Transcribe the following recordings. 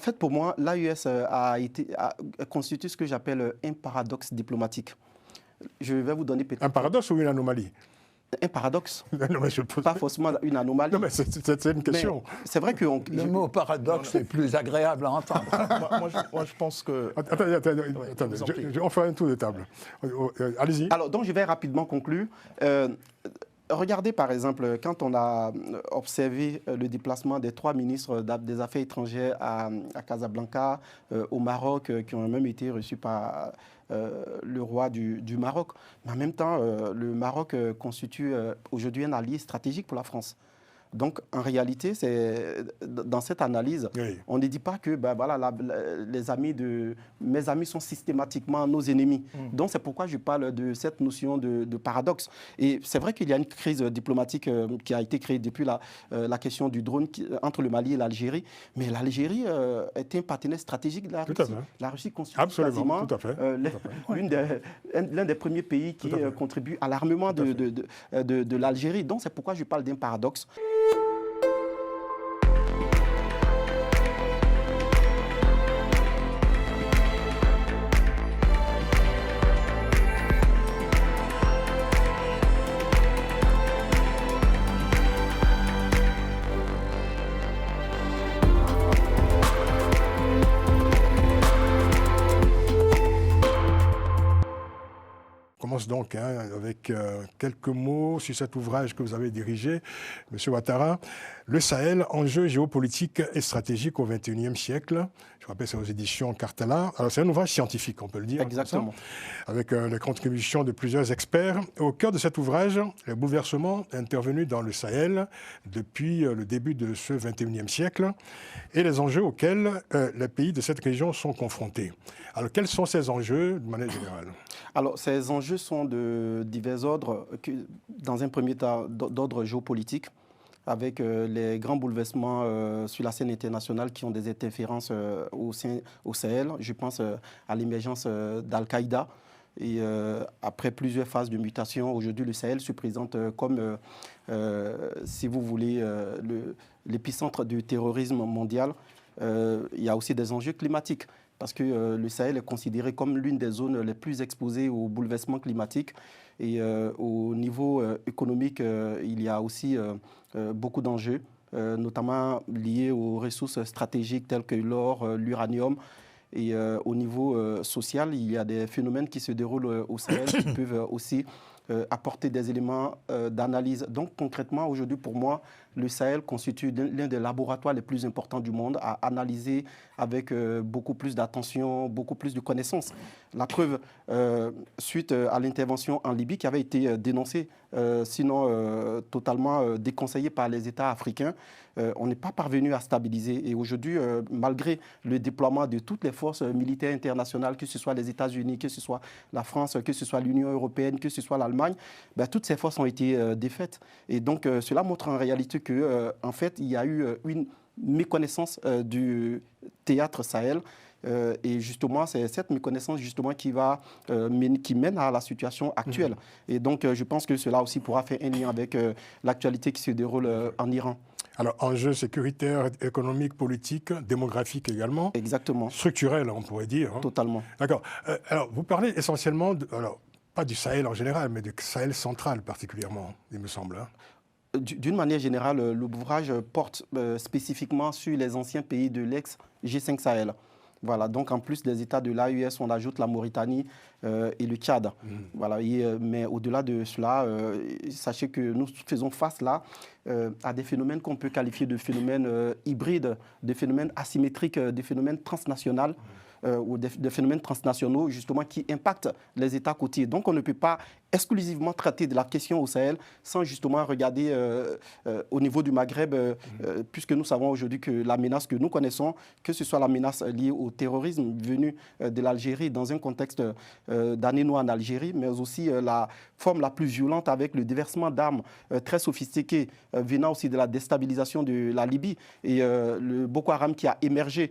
fait, pour moi, l'AES a constitué ce que j'appelle un paradoxe diplomatique. Je vais vous donner peut-être... Un paradoxe ou une anomalie? Un paradoxe, non, mais je pose... pas forcément une anomalie. Non, mais c'est une question. C'est vrai que... Le mot paradoxe est plus agréable à entendre. moi, je pense que... Attendez, on fait un tour de table. Allez-y. Alors, donc, je vais rapidement conclure. Regardez, par exemple, quand on a observé le déplacement des 3 ministres des Affaires étrangères à Casablanca, au Maroc, qui ont même été reçus par le roi du Maroc. Mais en même temps, le Maroc constitue aujourd'hui un allié stratégique pour la France. Donc, en réalité, dans cette analyse, oui. On ne dit pas que voilà, mes amis sont systématiquement nos ennemis. Donc, c'est pourquoi je parle de cette notion de paradoxe. Et c'est vrai qu'il y a une crise diplomatique qui a été créée depuis la question du drone entre le Mali et l'Algérie. Mais l'Algérie est un partenaire stratégique de la Russie. La Russie constitue quasiment l'un des premiers pays qui contribue à l'armement de l'Algérie. Donc, c'est pourquoi je parle d'un paradoxe. Donc, avec quelques mots sur cet ouvrage que vous avez dirigé, M. Ouattara, Le Sahel, enjeux géopolitiques et stratégiques au XXIe siècle. Je rappelle, c'est aux éditions Cartala. Alors, c'est un ouvrage scientifique, on peut le dire. Exactement. Avec les contributions de plusieurs experts. Au cœur de cet ouvrage, les bouleversements intervenus dans le Sahel depuis le début de ce XXIe siècle et les enjeux auxquels les pays de cette région sont confrontés. Alors, quels sont ces enjeux de manière générale? Alors, ces enjeux sont de divers ordres. Dans un premier temps, d'ordre géopolitique, avec les grands bouleversements sur la scène internationale qui ont des interférences au Sahel. Je pense à l'émergence d'Al-Qaïda. Et après plusieurs phases de mutation, aujourd'hui, le Sahel se présente comme, si vous voulez, l'épicentre du terrorisme mondial. Il y a aussi des enjeux climatiques, parce que le Sahel est considéré comme l'une des zones les plus exposées aux bouleversements climatiques. Et au niveau économique, il y a aussi beaucoup d'enjeux, notamment liés aux ressources stratégiques telles que l'or, l'uranium. Et au niveau social, il y a des phénomènes qui se déroulent au Sahel qui peuvent aussi apporter des éléments d'analyse. Donc concrètement, aujourd'hui, pour moi, le Sahel constitue l'un des laboratoires les plus importants du monde à analyser avec beaucoup plus d'attention, beaucoup plus de connaissances. La preuve, suite à l'intervention en Libye qui avait été dénoncée, sinon totalement déconseillée par les États africains, on n'est pas parvenu à stabiliser. Et aujourd'hui, malgré le déploiement de toutes les forces militaires internationales, que ce soit les États-Unis, que ce soit la France, que ce soit l'Union européenne, que ce soit l'Allemagne, toutes ces forces ont été défaites. Et donc, cela montre en réalité qu'en fait, il y a eu une méconnaissance du théâtre Sahel. Et justement, c'est cette méconnaissance justement qui mène à la situation actuelle. Et donc, je pense que cela aussi pourra faire un lien avec l'actualité qui se déroule en Iran. Alors, enjeux sécuritaires, économiques, politiques, démographiques également. Exactement. Structurels, on pourrait dire. Hein. Totalement. D'accord. Alors, vous parlez essentiellement, pas du Sahel en général, mais du Sahel central particulièrement, il me semble. Hein. D'une manière générale, l'ouvrage porte spécifiquement sur les anciens pays de l'ex-G5 Sahel. Voilà, donc en plus des États de l'AES, on ajoute la Mauritanie et le Tchad. Voilà, mais au-delà de cela, sachez que nous faisons face là à des phénomènes qu'on peut qualifier de phénomènes hybrides, de phénomènes asymétriques, des phénomènes transnationaux. Ou des phénomènes transnationaux justement qui impactent les États côtiers. Donc on ne peut pas exclusivement traiter de la question au Sahel sans justement regarder au niveau du Maghreb, puisque nous savons aujourd'hui que la menace que nous connaissons, que ce soit la menace liée au terrorisme venu de l'Algérie dans un contexte d'année noire en Algérie, mais aussi la forme la plus violente avec le déversement d'armes très sophistiquées venant aussi de la déstabilisation de la Libye et le Boko Haram qui a émergé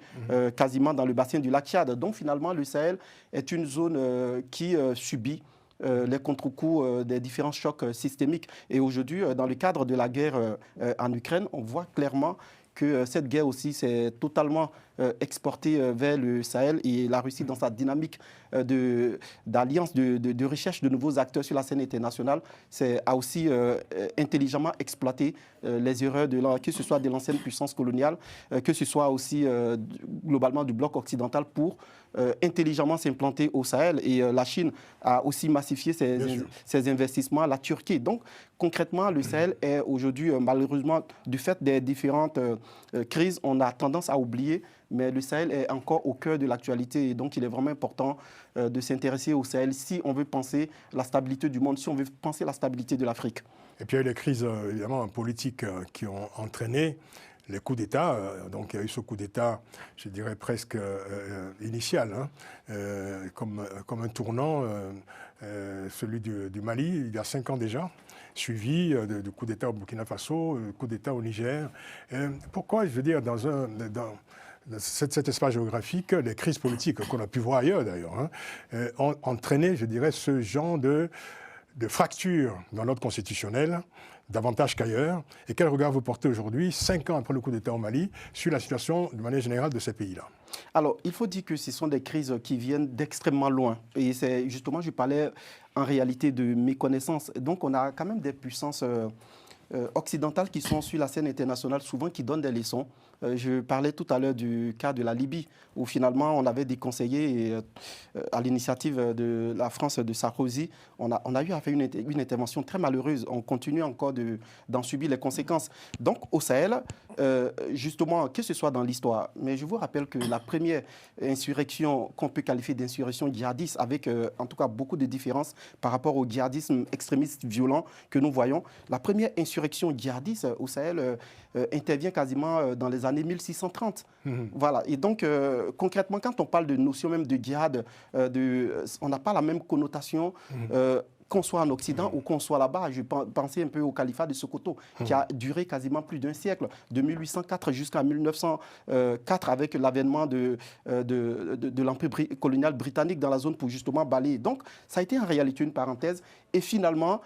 quasiment dans le bassin du lac Tchad. Donc finalement, le Sahel est une zone qui subit les contre-coups des différents chocs systémiques. Et aujourd'hui, dans le cadre de la guerre en Ukraine, on voit clairement que cette guerre aussi s'est totalement exporter vers le Sahel et la Russie dans sa dynamique d'alliance, de recherche de nouveaux acteurs sur la scène internationale, a aussi intelligemment exploité les erreurs que ce soit de l'ancienne puissance coloniale, que ce soit aussi globalement du bloc occidental pour intelligemment s'implanter au Sahel. Et la Chine a aussi massifié ses investissements, la Turquie. Donc, concrètement, le Sahel est aujourd'hui, malheureusement, du fait des différentes crises, on a tendance à oublier, mais le Sahel est encore au cœur de l'actualité. Et donc, il est vraiment important de s'intéresser au Sahel si on veut penser la stabilité du monde, si on veut penser la stabilité de l'Afrique. Et puis, il y a eu les crises, évidemment, politiques qui ont entraîné les coups d'État. Donc, il y a eu ce coup d'État, je dirais presque initial, comme un tournant, celui du Mali, il y a 5 ans déjà, suivi de coup d'État au Burkina Faso, coup d'État au Niger. Pourquoi, je veux dire, dans cet espace géographique, les crises politiques qu'on a pu voir ailleurs d'ailleurs, ont entraîné, je dirais, ce genre de fracture dans l'ordre constitutionnel, davantage qu'ailleurs. Et quel regard vous portez aujourd'hui, 5 ans après le coup d'État au Mali, sur la situation de manière générale de ces pays-là? Alors, il faut dire que ce sont des crises qui viennent d'extrêmement loin. Et c'est justement, je parlais en réalité de méconnaissance. Donc, on a quand même des puissances occidentales qui sont sur la scène internationale, souvent qui donnent des leçons. Je parlais tout à l'heure du cas de la Libye, où finalement on avait des conseillers et, à l'initiative de la France de Sarkozy, on a eu à faire une intervention très malheureuse. On continue encore d'en subir les conséquences. Donc au Sahel, justement, que ce soit dans l'histoire, mais je vous rappelle que la première insurrection qu'on peut qualifier d'insurrection djihadiste, avec en tout cas beaucoup de différences par rapport au djihadisme extrémiste violent que nous voyons, la première insurrection djihadiste au Sahel intervient quasiment dans les années 1630. Voilà. Et donc, concrètement, quand on parle de notion même de djihad, on n'a pas la même connotation qu'on soit en Occident ou qu'on soit là-bas. Je pensais un peu au califat de Sokoto, qui a duré quasiment plus d'un siècle, de 1804 jusqu'à 1904, avec l'avènement de l'empire colonial britannique dans la zone pour justement balayer. Donc, ça a été en réalité une parenthèse. Et finalement,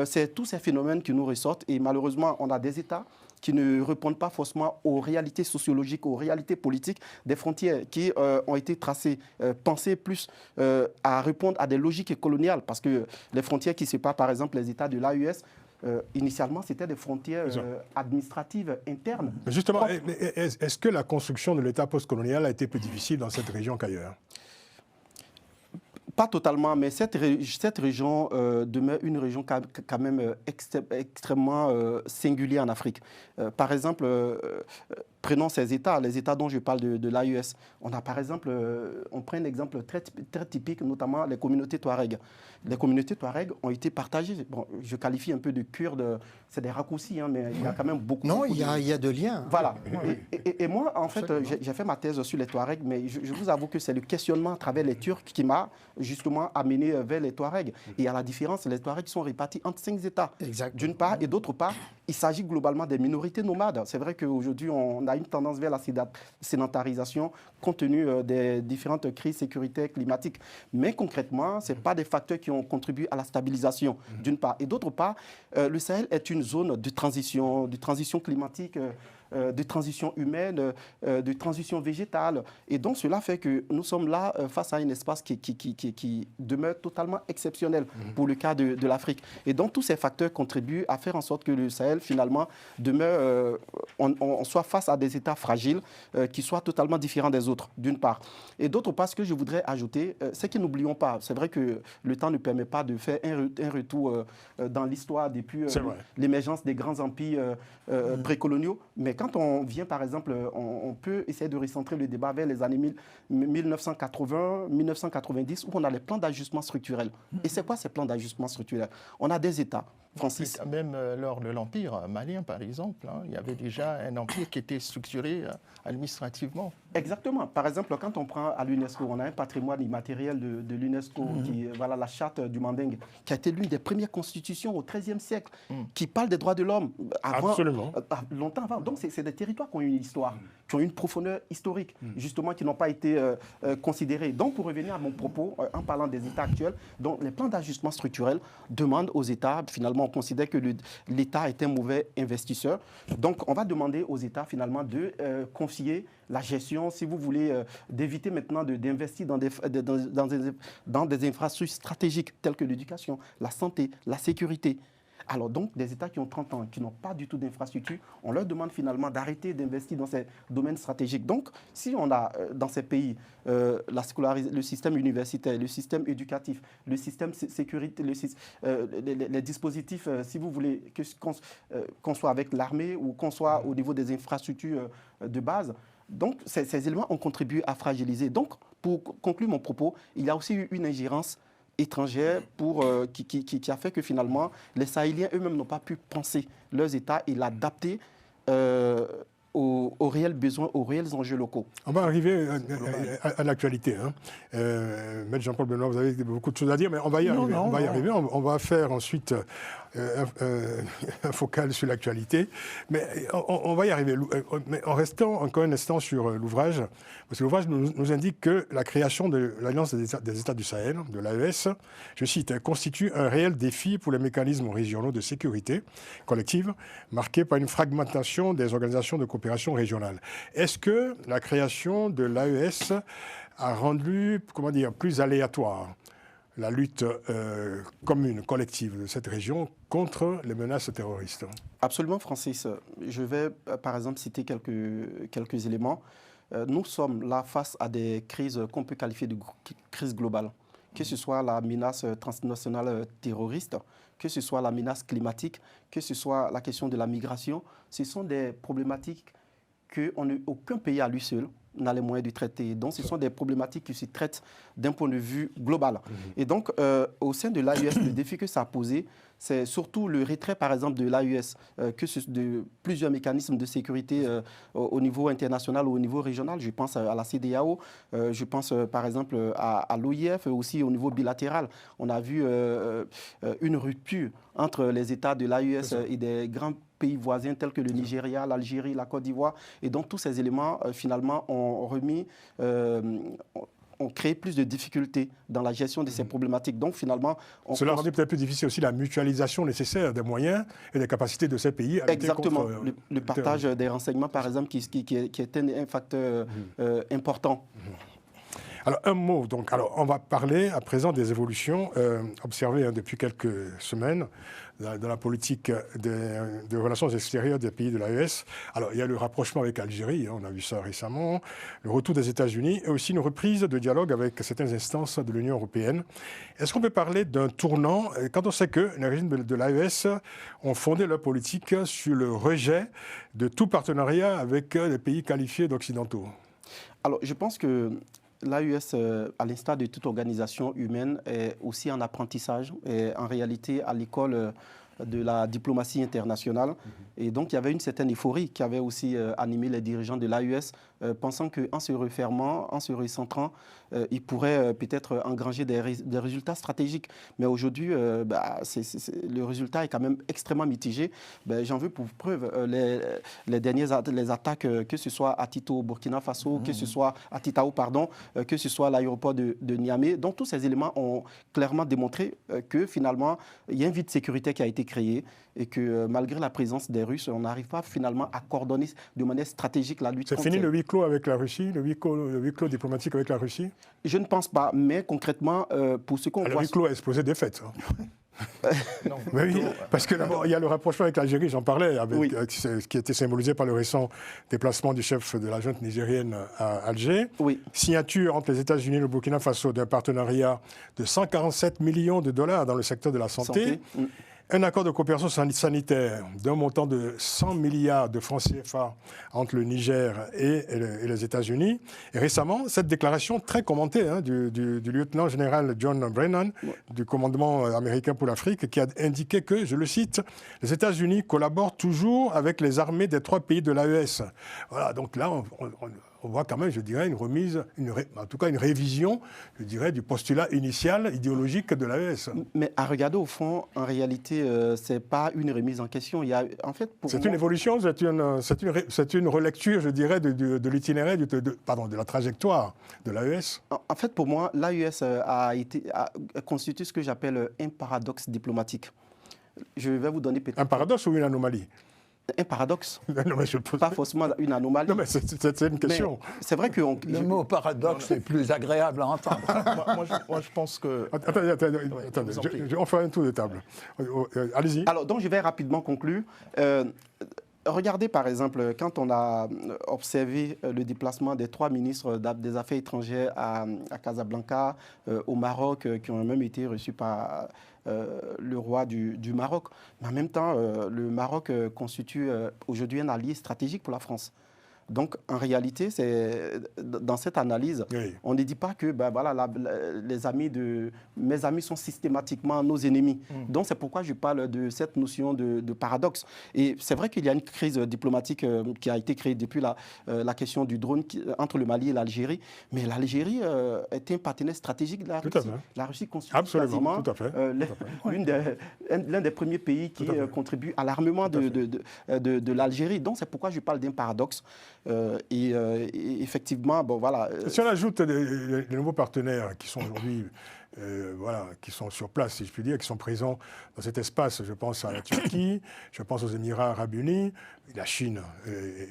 c'est tous ces phénomènes qui nous ressortent. Et malheureusement, on a des États qui ne répondent pas forcément aux réalités sociologiques, aux réalités politiques des frontières qui ont été tracées, pensées plus à répondre à des logiques coloniales, parce que les frontières qui séparent par exemple les États de l'AES, initialement, c'était des frontières administratives internes. Mais justement, est-ce que la construction de l'État postcolonial a été plus difficile dans cette région qu'ailleurs? Pas totalement, mais cette région demeure une région quand même extrêmement singulière en Afrique. Par exemple, prenons ces États, les États dont je parle de l'AES. On a par exemple, on prend un exemple très typique, notamment les communautés Touareg. Les communautés Touareg ont été partagées. Bon, je qualifie un peu de Kurdes, c'est des raccourcis, mais il y a quand même beaucoup. Non, il y a de liens. Voilà. Et moi, en fait, j'ai fait ma thèse sur les Touaregs, mais je vous avoue que c'est le questionnement à travers les Turcs qui m'a justement amené vers les Touaregs. Et à la différence, les Touaregs sont répartis entre 5 États, d'une part, et d'autre part, il s'agit globalement des minorités nomades. C'est vrai qu'aujourd'hui, on a une tendance vers la sédentarisation compte tenu des différentes crises sécuritaires climatiques. Mais concrètement, ce n'est pas des facteurs qui ont contribué à la stabilisation, d'une part. Et d'autre part, le Sahel est une zone de transition climatique, de transition humaine, de transition végétale. Et donc, cela fait que nous sommes là face à un espace qui demeure totalement exceptionnel pour le cas de l'Afrique. Et donc, tous ces facteurs contribuent à faire en sorte que le Sahel, finalement, demeure, on soit face à des États fragiles qui soient totalement différents des autres, d'une part. Et d'autre part, ce que je voudrais ajouter, c'est que n'oublions pas, c'est vrai que le temps ne permet pas de faire un retour dans l'histoire depuis l'émergence des grands empires précoloniaux, mais quand on vient, par exemple, on peut essayer de recentrer le débat vers les années 1980, 1990, où on a les plans d'ajustement structurel. Et c'est quoi ces plans d'ajustement structurel? On a des États, Francis. Même lors de l'Empire malien, par exemple, il y avait déjà un empire qui était structuré administrativement. Exactement. Par exemple, quand on prend à l'UNESCO, on a un patrimoine immatériel de l'UNESCO, qui voilà, la charte du Manding, qui a été l'une des premières constitutions au XIIIe siècle, qui parle des droits de l'homme longtemps avant. Donc, c'est des territoires qui ont une histoire, qui ont une profondeur historique, justement, qui n'ont pas été considérés. Donc, pour revenir à mon propos, en parlant des États actuels, donc, les plans d'ajustement structurel demandent aux États, finalement, finalement, on considère que l'État est un mauvais investisseur. Donc, on va demander aux États, finalement, de confier la gestion, si vous voulez, d'éviter maintenant d'investir dans des infrastructures stratégiques telles que l'éducation, la santé, la sécurité. Alors donc, des États qui ont 30 ans, qui n'ont pas du tout d'infrastructure, on leur demande finalement d'arrêter d'investir dans ces domaines stratégiques. Donc, si on a dans ces pays le système universitaire, le système éducatif, le système sécurité, les dispositifs, si vous voulez, qu'on soit avec l'armée ou qu'on soit au niveau des infrastructures de base, donc ces éléments ont contribué à fragiliser. Donc, pour conclure mon propos, il y a aussi eu une ingérence étrangère qui a fait que finalement, les Sahéliens eux-mêmes n'ont pas pu penser leurs États et l'adapter aux réels besoins, aux réels enjeux locaux. On va arriver à l'actualité. Maître Jean-Paul Benoît, vous avez beaucoup de choses à dire, mais on va y arriver. On va faire ensuite un focal sur l'actualité. Mais on va y arriver. Mais en restant encore un instant sur l'ouvrage, parce que l'ouvrage nous indique que la création de l'Alliance des États du Sahel, de l'AES, je cite, constitue un réel défi pour les mécanismes régionaux de sécurité collective, marqué par une fragmentation des organisations de coopération régionale. Est-ce que la création de l'AES a rendu, plus aléatoire la lutte commune, collective de cette région contre les menaces terroristes? Absolument, Francis. Je vais, par exemple, citer quelques éléments. Nous sommes là face à des crises qu'on peut qualifier de crises globales, que ce soit la menace transnationale terroriste, que ce soit la menace climatique, que ce soit la question de la migration. Ce sont des problématiques qu'aucun pays à lui seul n'a les moyens de traiter. Donc, ce sont des problématiques qui se traitent d'un point de vue global. Et donc, au sein de l'AES, le défi que ça a posé, c'est surtout le retrait, par exemple, de l'AES, de plusieurs mécanismes de sécurité au niveau international ou au niveau régional. Je pense à la CEDEAO, je pense, par exemple, à l'OIF, aussi au niveau bilatéral. On a vu une rupture entre les États de l'AES et des grands pays voisins tels que le Nigeria, l'Algérie, la Côte d'Ivoire. Et donc, tous ces éléments, finalement, ont créé plus de difficultés dans la gestion de ces problématiques. Donc, finalement... Cela rendait peut-être plus difficile aussi la mutualisation nécessaire des moyens et des capacités de ces pays à exactement. Le partage des renseignements, par exemple, qui est un facteur important. Alors, un mot. Donc, on va parler à présent des évolutions observées depuis quelques semaines dans la politique des relations extérieures des pays de l'AES. Alors, il y a le rapprochement avec l'Algérie, on a vu ça récemment, le retour des États-Unis et aussi une reprise de dialogue avec certaines instances de l'Union européenne. Est-ce qu'on peut parler d'un tournant quand on sait que les régimes de l'AES ont fondé leur politique sur le rejet de tout partenariat avec les pays qualifiés d'occidentaux? Alors, je pense que l'AES, à l'instar de toute organisation humaine, est aussi en apprentissage et en réalité à l'école de la diplomatie internationale. Et donc, il y avait une certaine euphorie qui avait aussi animé les dirigeants de l'AES, pensant qu'en se refermant, en se recentrant, ils pourraient peut-être engranger des résultats stratégiques. Mais aujourd'hui, le résultat est quand même extrêmement mitigé. J'en veux pour preuve les attaques, que ce soit à Tito au Burkina Faso, que ce soit à Titao, que ce soit à l'aéroport de Niamey. Donc, tous ces éléments ont clairement démontré que finalement, il y a un vide de sécurité qui a été créé et que malgré la présence des Russes, on n'arrive pas finalement à coordonner de manière stratégique la lutte. C'est fini le huis clos avec la Russie, le huis clos diplomatique avec la Russie? Je ne pense pas, mais concrètement, pour ce qu'on voit... Le huis clos a explosé des faits. Non, oui, parce que d'abord, il y a le rapprochement avec l'Algérie, j'en parlais, qui était symbolisé par le récent déplacement du chef de la junte nigérienne à Alger. Oui. Signature entre les États-Unis et le Burkina Faso d'un partenariat de 147 millions de dollars dans le secteur de la santé. Un accord de coopération sanitaire d'un montant de 100 milliards de francs CFA entre le Niger et les États-Unis. Et récemment, cette déclaration très commentée du lieutenant général John Brennan, du commandement américain pour l'Afrique, qui a indiqué que, je le cite, les États-Unis collaborent toujours avec les armées des 3 pays de l'AES. Voilà, donc là, on voit quand même, je dirais, en tout cas une révision, je dirais, du postulat initial idéologique de l'AES. Mais à regarder au fond, en réalité, ce n'est pas une remise en question. Il y a, en fait, c'est une évolution, c'est une relecture, je dirais, de l'itinéraire, de la trajectoire de l'AES. En fait, pour moi, l'AES a constitué ce que j'appelle un paradoxe diplomatique. Je vais vous donner peut-être Un paradoxe ou une anomalie? un paradoxe, Non, mais je pose... pas forcément une anomalie. Non, mais c'est une question. C'est vrai que... Le mot paradoxe est plus agréable à entendre. moi, je pense que... Attendez, vous en prie. on fait un tour de table. Allez-y. Alors, donc, je vais rapidement conclure. Regardez, par exemple, quand on a observé le déplacement des 3 ministres des Affaires étrangères à Casablanca, au Maroc, qui ont même été reçus par le roi du Maroc. Mais en même temps, le Maroc constitue aujourd'hui un allié stratégique pour la France. Donc, en réalité, dans cette analyse, Oui. on ne dit pas que mes amis sont systématiquement nos ennemis. Donc, c'est pourquoi je parle de cette notion de paradoxe. Et c'est vrai qu'il y a une crise diplomatique qui a été créée depuis la question du drone entre le Mali et l'Algérie. Mais l'Algérie est un partenaire stratégique de la Russie. Tout à fait. La Russie constitue Absolument, quasiment tout à fait. l'un des premiers pays qui contribue à l'armement de l'Algérie. Donc, c'est pourquoi je parle d'un paradoxe. Et effectivement, bon, voilà. Si on ajoute les nouveaux partenaires qui sont aujourd'hui, qui sont sur place, si je puis dire, qui sont présents dans cet espace, je pense à la Turquie, je pense aux Émirats arabes unis, la Chine,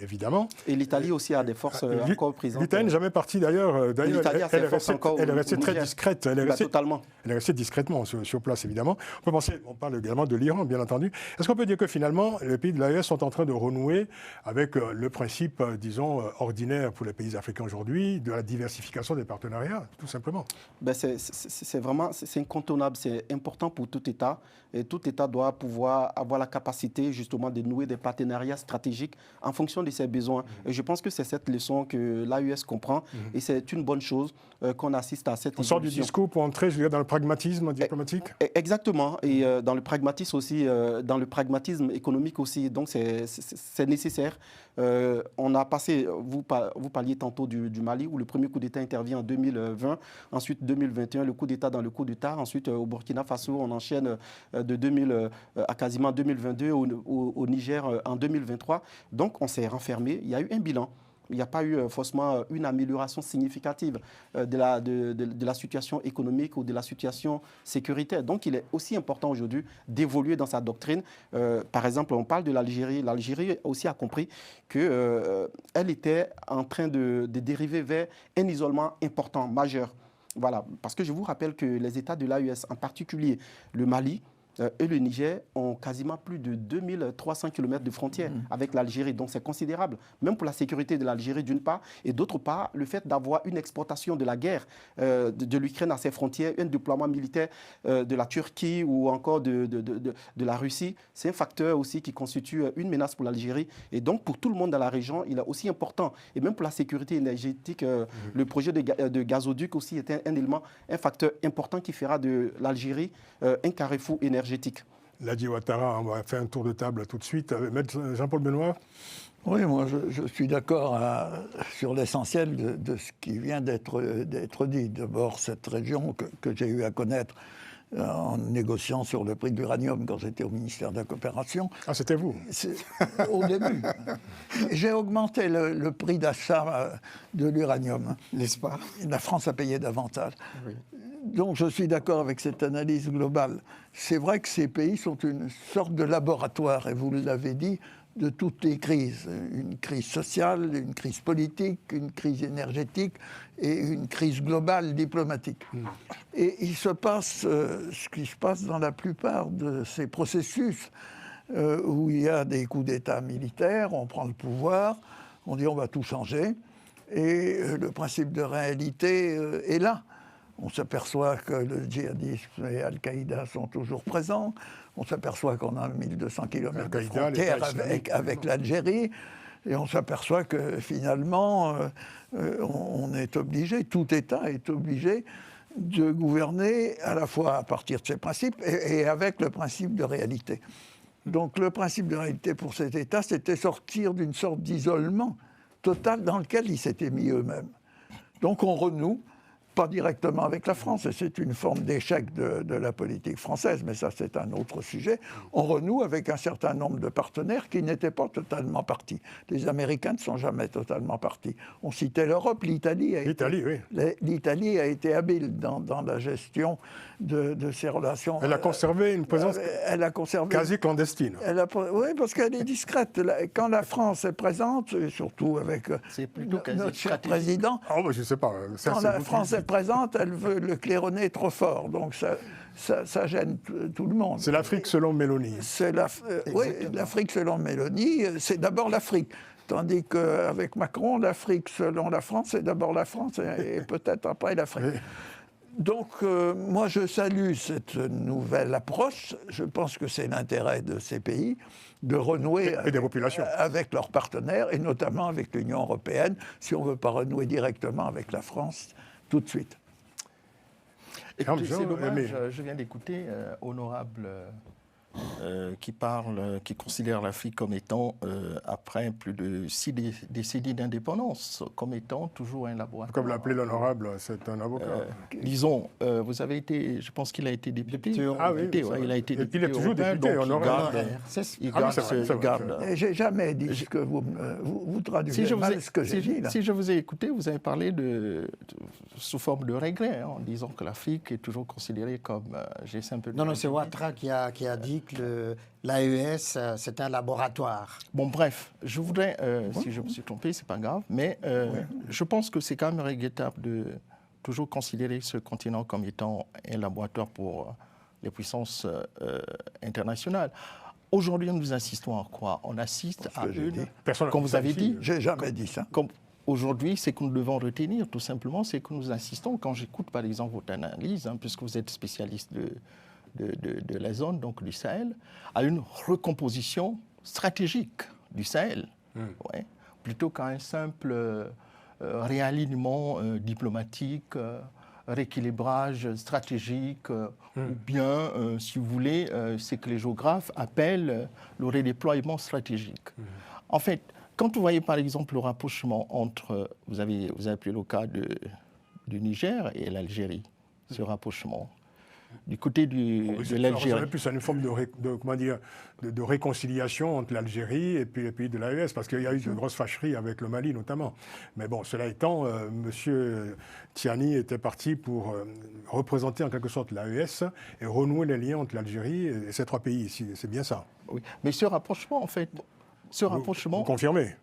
évidemment. Et l'Italie aussi a des forces encore présentes. L'Italie n'est jamais partie d'ailleurs. L'Italie a ses forces encore. Elle est restée très discrète. Totalement. Elle est restée discrètement sur place, évidemment. On parle également de l'Iran, bien entendu. Est-ce qu'on peut dire que finalement, les pays de l'AES sont en train de renouer avec le principe, disons, ordinaire pour les pays africains aujourd'hui, de la diversification des partenariats, tout simplement? C'est incontournable, c'est important pour tout État. Et tout État doit pouvoir avoir la capacité justement de nouer des partenariats stratégiques en fonction de ses besoins. Et je pense que c'est cette leçon que l'AES comprend et c'est une bonne chose qu'on assiste à cette évolution. On sort du discours pour entrer, je veux dire, dans le pragmatisme diplomatique? Exactement, et dans le pragmatisme aussi, dans le pragmatisme économique aussi, donc c'est nécessaire. On a passé, vous parliez tantôt du Mali, où le premier coup d'État intervient en 2020, ensuite 2021, le coup d'État dans le coup d'État, ensuite au Burkina Faso, on enchaîne de 2000 à quasiment 2022, au Niger en 2023. Donc on s'est renfermé, il y a eu un bilan. Il n'y a pas eu forcément une amélioration significative de la situation économique ou de la situation sécuritaire. Donc, il est aussi important aujourd'hui d'évoluer dans sa doctrine. Par exemple, on parle de l'Algérie. L'Algérie aussi a compris qu'elle était en train de dériver vers un isolement important, majeur. Voilà, parce que je vous rappelle que les États de l'AES, en particulier le Mali, et le Niger ont quasiment plus de 2300 km de frontières avec l'Algérie. Donc c'est considérable, même pour la sécurité de l'Algérie d'une part, et d'autre part, le fait d'avoir une exportation de la guerre de l'Ukraine à ses frontières, un déploiement militaire de la Turquie ou encore de la Russie, c'est un facteur aussi qui constitue une menace pour l'Algérie. Et donc pour tout le monde dans la région, il est aussi important, et même pour la sécurité énergétique, le projet de gazoduc aussi est un élément, un facteur important qui fera de l'Algérie un carrefour énergétique. Ladi Ouattara, on va faire un tour de table tout de suite. Maître Jean-Paul Benoît? Oui, moi je suis d'accord sur l'essentiel de ce qui vient d'être dit. D'abord, cette région que j'ai eu à connaître en négociant sur le prix de l'uranium quand j'étais au ministère de la Coopération. Ah, c'était vous? Au début. J'ai augmenté le prix d'achat de l'uranium. N'est-ce pas? La France a payé davantage. Oui. Donc je suis d'accord avec cette analyse globale. C'est vrai que ces pays sont une sorte de laboratoire, et vous l'avez dit, de toutes les crises. Une crise sociale, une crise politique, une crise énergétique et une crise globale diplomatique. Et il se passe ce qui se passe dans la plupart de ces processus où il y a des coups d'État militaires, on prend le pouvoir, on dit on va tout changer, et le principe de réalité est là. On s'aperçoit que le djihadisme et Al-Qaïda sont toujours présents. On s'aperçoit qu'on a 1200 km de frontière avec l'Algérie. Et on s'aperçoit que finalement, on est obligé, tout État est obligé de gouverner à la fois à partir de ses principes et avec le principe de réalité. Donc le principe de réalité pour cet État, c'était sortir d'une sorte d'isolement total dans lequel ils s'étaient mis eux-mêmes. Donc on renoue pas directement avec la France, et c'est une forme d'échec de la politique française, mais ça c'est un autre sujet. On renoue avec un certain nombre de partenaires qui n'étaient pas totalement partis. Les Américains ne sont jamais totalement partis. On citait l'Europe, l'Italie a été habile dans la gestion de ces relations. Elle a conservé une présence quasi clandestine. Oui, parce qu'elle est discrète. Quand la France est présente, et surtout avec notre cher président, je sais pas. Quand la France est présente, elle veut le claironner trop fort. Donc ça gêne tout le monde. C'est l'Afrique selon Mélanie. Oui, l'Afrique selon Mélanie, c'est d'abord l'Afrique. Tandis qu'avec Macron, l'Afrique selon la France, c'est d'abord la France et peut-être après l'Afrique. Oui. Donc, moi, je salue cette nouvelle approche. Je pense que c'est l'intérêt de ces pays de renouer avec leurs partenaires, et notamment avec l'Union européenne, si on ne veut pas renouer directement avec la France tout de suite. Écoutez, c'est dommage, je viens d'écouter Honorable qui considère l'Afrique comme étant, après plus de 6 décennies d'indépendance, comme étant toujours un laboratoire. Comme l'appelait l'honorable, c'est un avocat. Disons, vous avez été, je pense qu'il a été député. Il a été député. Il est toujours député, honorable. Il garde. J'ai jamais dit ce que vous traduisez mal ce que j'ai dit. Là. Si je vous ai écouté, vous avez parlé sous forme de regret, en disant que l'Afrique est toujours considérée comme... Non, c'est Ouattara qui a dit que l'AES, c'est un laboratoire. Bon, bref, je voudrais, si je me suis trompé, c'est pas grave, mais je pense que c'est quand même regrettable de toujours considérer ce continent comme étant un laboratoire pour les puissances internationales. Aujourd'hui, nous assistons à quoi? On assiste à une... Comme vous avez dit... J'ai jamais dit ça. Aujourd'hui, c'est que nous devons retenir, tout simplement, c'est que nous assistons, quand j'écoute par exemple votre analyse, puisque vous êtes spécialiste de la zone, donc du Sahel, à une recomposition stratégique du Sahel, plutôt qu'à un simple réalignement diplomatique, rééquilibrage stratégique, ou bien, si vous voulez, c'est que les géographes appellent le redéploiement stratégique. En fait, quand vous voyez par exemple le rapprochement entre, vous avez pris le cas du Niger et l'Algérie, ce rapprochement. Du côté de l'Algérie. Plus une forme de réconciliation entre l'Algérie et puis les pays de l'AES, parce qu'il y a eu de grosses fâcheries avec le Mali notamment. Mais bon, cela étant, M. Tiani était parti pour représenter en quelque sorte l'AES et renouer les liens entre l'Algérie et ces 3 pays ici. C'est bien ça. Oui, mais ce rapprochement, en fait, vous confirmez?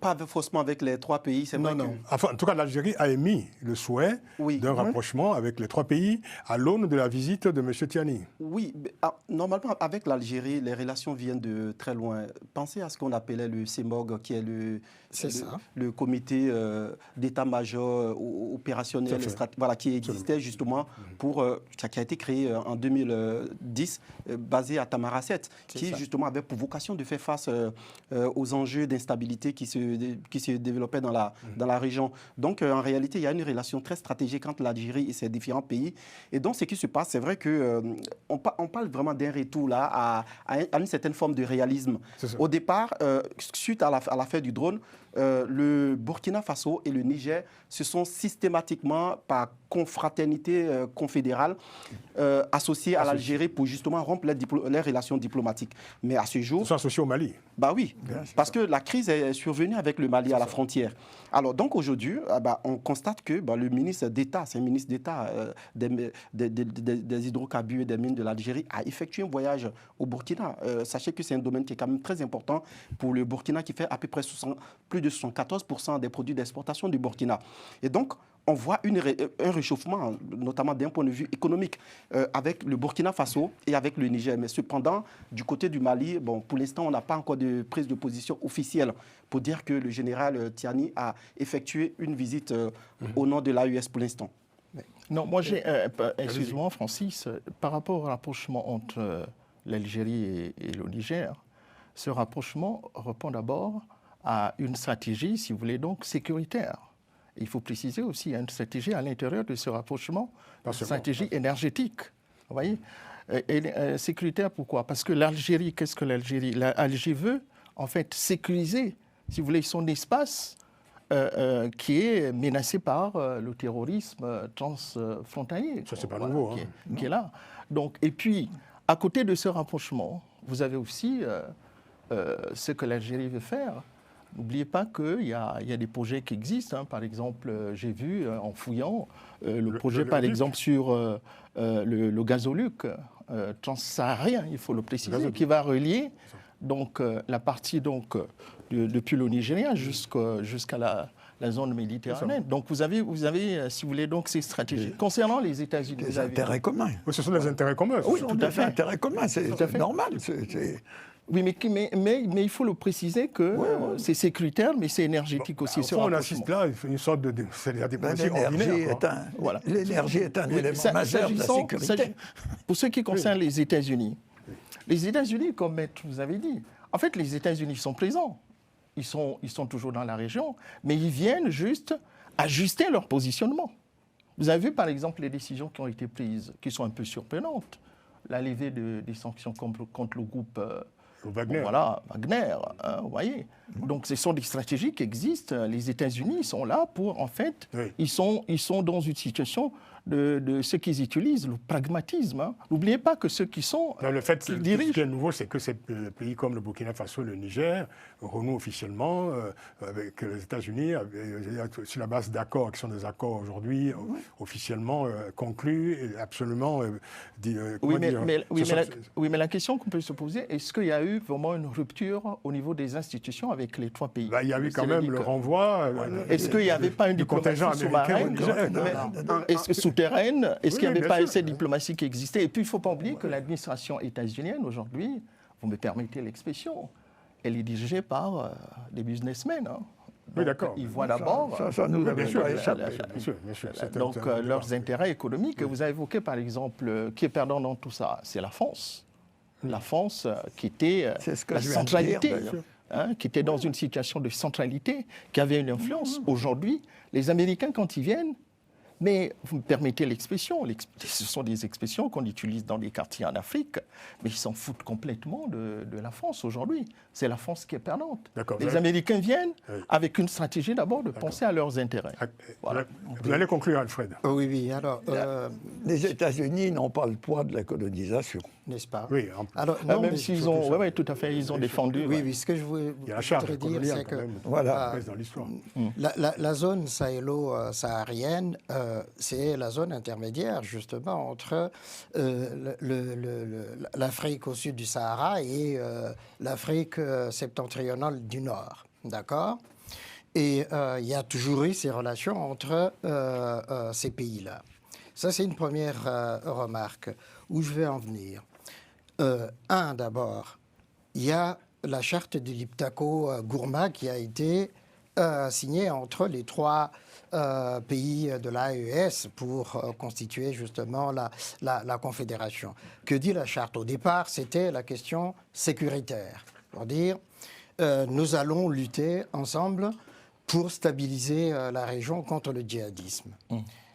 Pas forcément avec les 3 pays, c'est vrai. Enfin, en tout cas, l'Algérie a émis le souhait d'un rapprochement avec les 3 pays à l'aune de la visite de M. Tiani. Oui, normalement, avec l'Algérie, les relations viennent de très loin. Pensez à ce qu'on appelait le CEMOG, qui est le comité d'état-major opérationnel, qui existait justement qui a été créé en 2010, basé à Tamaracet, qui justement avait pour vocation de faire face aux enjeux d'instabilité qui se développait dans la région. Donc, en réalité, il y a une relation très stratégique entre l'Algérie et ces différents pays. Et donc, ce qui se passe, c'est vrai qu'on parle vraiment d'un retour là à une certaine forme de réalisme. Au départ, suite à l'affaire du drone, le Burkina Faso et le Niger se sont systématiquement, par confraternité confédérale, associés à l'Algérie pour justement rompre les relations diplomatiques. Mais à ce jour... Ils sont associés au Mali. Bah oui, parce que la crise est survenue avec le Mali à la frontière. Alors donc aujourd'hui, on constate que le ministre d'État, c'est un ministre d'État des hydrocarbures et des mines de l'Algérie, a effectué un voyage au Burkina. Sachez que c'est un domaine qui est quand même très important pour le Burkina, qui fait à peu près plus de 74% des produits d'exportation du Burkina. Et donc, on voit un réchauffement, notamment d'un point de vue économique, avec le Burkina Faso et avec le Niger. Mais cependant, du côté du Mali, pour l'instant, on n'a pas encore de prise de position officielle pour dire que le général Tiani a effectué une visite au nom de l'AES pour l'instant. Non, moi j'ai, excuse-moi Francis, par rapport au rapprochement entre l'Algérie et le Niger, ce rapprochement répond d'abord à une stratégie, si vous voulez donc, sécuritaire. Il faut préciser aussi une stratégie à l'intérieur de ce rapprochement, une stratégie énergétique. Vous voyez, sécuritaire, pourquoi? Parce que l'Algérie, qu'est-ce que l'Algérie? L'Algérie veut, en fait, sécuriser, si vous voulez, son espace qui est menacé par le terrorisme transfrontalier. Ça, c'est pas nouveau. Qui est là. Donc, et puis, à côté de ce rapprochement, vous avez aussi ce que l'Algérie veut faire. N'oubliez pas qu'il y a des projets qui existent. Par exemple, j'ai vu en fouillant le projet, par exemple, sur le gazoduc transsaharien, il faut le préciser, qui va relier donc, la partie depuis le Nigeria jusqu'à la zone méditerranéenne. Donc vous avez, si vous voulez, donc ces stratégies. Concernant les États-Unis, des intérêts communs. Oui, ce sont des intérêts communs. Oui, tout à fait. Intérêts communs, c'est normal. Oui, mais il faut le préciser que c'est sécuritaire, mais c'est énergétique aussi. On assiste là, une sorte de... C'est la diplomatie ordinaire. L'énergie est un élément majeur de la sécurité. Pour ce qui concerne les États-Unis, comme Maître vous avez dit, en fait, les États-Unis sont présents. Ils sont toujours dans la région, mais ils viennent juste ajuster leur positionnement. Vous avez vu, par exemple, les décisions qui ont été prises, qui sont un peu surprenantes. La levée des sanctions contre le groupe Wagner. Wagner, vous voyez. Donc, ce sont des stratégies qui existent. Les États-Unis sont là pour, en fait, ils sont dans une situation de ce qu'ils utilisent, le pragmatisme. N'oubliez pas que ceux qui sont... Le fait, ce qui est nouveau, c'est que ces pays comme le Burkina Faso, le Niger, renouent officiellement avec les États-Unis, sur la base d'accords, qui sont des accords aujourd'hui officiellement conclus, et absolument... mais la question qu'on peut se poser, est-ce qu'il y a eu vraiment une rupture au niveau des institutions avec les trois pays? Il y a eu quand même le renvoi... Est-ce qu'il n'y avait pas une diplomatie sous-marine souterraine? Est-ce qu'il n'y avait pas cette diplomatie qui existait? Et puis, il ne faut pas oublier que l'administration états-unienne, aujourd'hui, vous me permettez l'expression, elle est dirigée par des businessmen. Oui, d'accord. Ils voient d'abord leurs intérêts économiques. Vous avez évoqué, par exemple, qui est perdant dans tout ça? C'est la France. La France qui était la centralité, qui était dans une situation de centralité, qui avait une influence. Aujourd'hui, les Américains, quand ils viennent, mais vous me permettez l'expression, ce sont des expressions qu'on utilise dans des quartiers en Afrique, mais ils s'en foutent complètement de la France aujourd'hui. C'est la France qui est perdante. Les Américains viennent avec une stratégie d'abord de penser à leurs intérêts. Voilà. Vous allez conclure, Alfred. Oui. Alors, les États-Unis n'ont pas le poids de la colonisation. N'est-ce pas? Oui. Alors, non, même s'ils ont, tout à fait, ils ont défendu. Oui, ce que je voudrais dire, c'est que dans l'histoire. La zone sahélo-saharienne, c'est la zone intermédiaire, justement, entre l'Afrique au sud du Sahara et l'Afrique septentrionale du Nord. D'accord? Et il y a toujours eu ces relations entre ces pays-là. Ça, c'est une première remarque. Où je vais en venir? D'abord, il y a la charte de Liptako-Gourma qui a été signée entre les trois pays de l'AES pour constituer justement la confédération. Que dit la charte? Au départ, c'était la question sécuritaire. Pour dire, nous allons lutter ensemble pour stabiliser la région contre le djihadisme.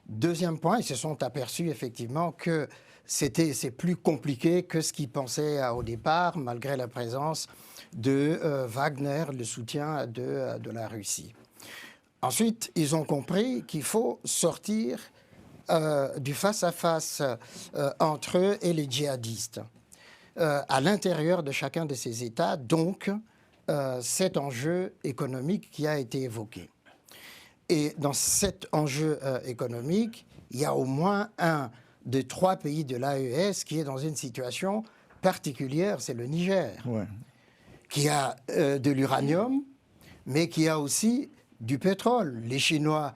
Deuxième point, ils se sont aperçus effectivement que c'est plus compliqué que ce qu'ils pensaient au départ, malgré la présence de Wagner, le soutien de la Russie. Ensuite, ils ont compris qu'il faut sortir du face-à-face entre eux et les djihadistes. À l'intérieur de chacun de ces États, donc, cet enjeu économique qui a été évoqué. Et dans cet enjeu économique, il y a au moins un des trois pays de l'AES qui est dans une situation particulière, c'est le Niger, qui a de l'uranium, mais qui a aussi du pétrole. Les Chinois,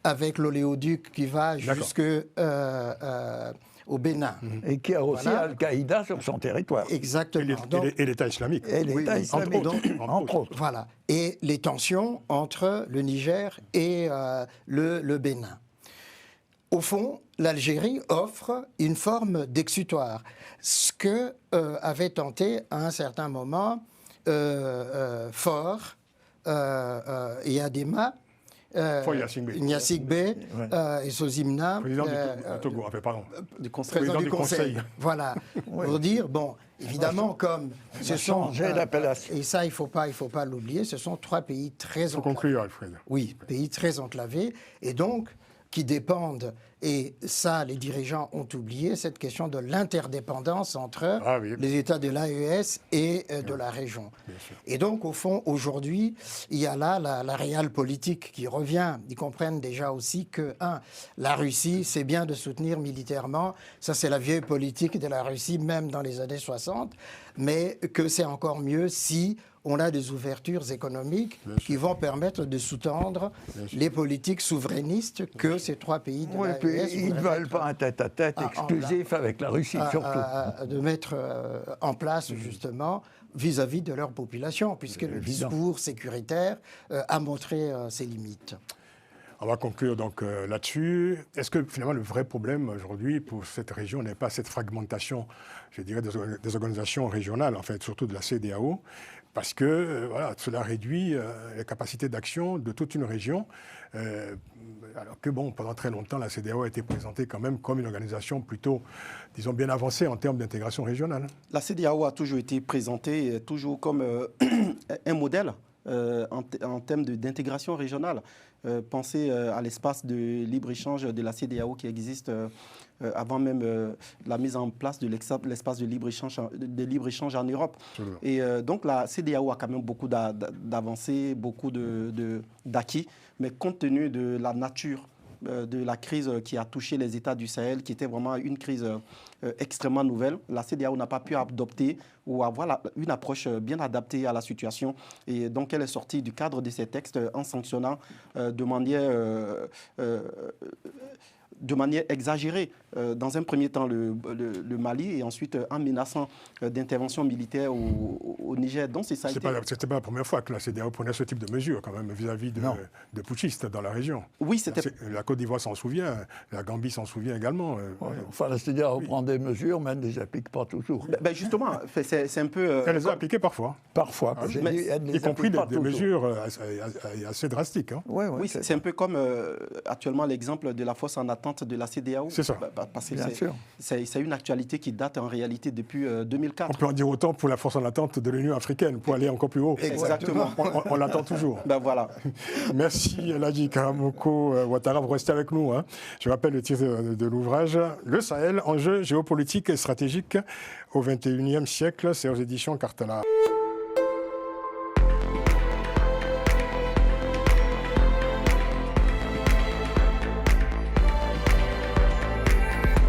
avec l'oléoduc qui va jusqu'au Bénin. Et qui a aussi Al-Qaïda sur son territoire. Exactement. Et l'État islamique. Et l'État islamique, entre autres. Voilà. Et les tensions entre le Niger et le Bénin. Au fond, l'Algérie offre une forme d'exutoire. Ce que avait tenté à un certain moment Faure et Adema Gnassingbé et Sozimna. Président du Togo, enfin, pardon. Président du Conseil. Voilà. Pour dire, bon, évidemment, comme ce sont... d'appellation. Et ça, il faut pas l'oublier, ce sont 3 pays très enclavés. Il faut conclure, Alfred. Oui, pays très enclavés. Et donc, qui dépendent, et ça, les dirigeants ont oublié, cette question de l'interdépendance entre les États de l'AES et de la région. Et donc, au fond, aujourd'hui, il y a là la réelle politique qui revient. Ils comprennent déjà aussi que, la Russie, c'est bien de soutenir militairement, ça c'est la vieille politique de la Russie, même dans les années 60, mais que c'est encore mieux si on a des ouvertures économiques qui vont permettre de sous-tendre les politiques souverainistes que ces 3 pays de l'AES ils ne veulent pas un tête-à-tête exclusif avec la Russie, surtout. De mettre en place, justement, vis-à-vis de leur population, puisque le discours sécuritaire a montré ses limites. On va conclure donc là-dessus. Est-ce que finalement le vrai problème aujourd'hui pour cette région n'est pas cette fragmentation, je dirais, des organisations régionales, en fait, surtout de la CEDEAO, parce que voilà, cela réduit les capacités d'action de toute une région, alors que bon, pendant très longtemps, la CEDEAO a été présentée quand même comme une organisation plutôt, disons, bien avancée en termes d'intégration régionale. La CEDEAO a toujours été présentée toujours comme un modèle en termes d'intégration régionale. Pensez à l'espace de libre-échange de la CEDEAO qui existe avant même la mise en place de l'espace de libre-échange en Europe. Et donc la CEDEAO a quand même beaucoup d'avancées, beaucoup d'acquis, mais compte tenu de la nature de la crise qui a touché les États du Sahel, qui était vraiment une crise extrêmement nouvelle, la CEDEAO n'a pas pu adopter ou avoir une approche bien adaptée à la situation. Et donc, elle est sortie du cadre de ces textes en sanctionnant de manière exagérée, dans un premier temps le Mali et ensuite en menaçant d'intervention militaire au Niger. Donc ce n'était pas la première fois que la CEDEAO prenait ce type de mesures quand même vis-à-vis de putschistes dans la région. Oui, c'était... La Côte d'Ivoire s'en souvient, la Gambie s'en souvient également. Enfin, la CEDEAO prend des mesures, mais elle ne les applique pas toujours. Justement, c'est un peu... Elle les a appliquées parfois. Parfois. Y compris des mesures assez drastiques. Hein. Oui, c'est un peu comme actuellement l'exemple de la force en attente de la CEDEAO. C'est ça. Parce que c'est une actualité qui date en réalité depuis 2004. On peut en dire autant pour la force en attente de l'Union africaine, pour aller encore plus haut. Exactement. On l'attend toujours. Voilà. Merci Ladji Karamoko Ouattara, vous restez avec nous. Hein. Je rappelle le titre de l'ouvrage, Le Sahel, enjeux géopolitiques et stratégiques au XXIe siècle. C'est aux éditions Cartala.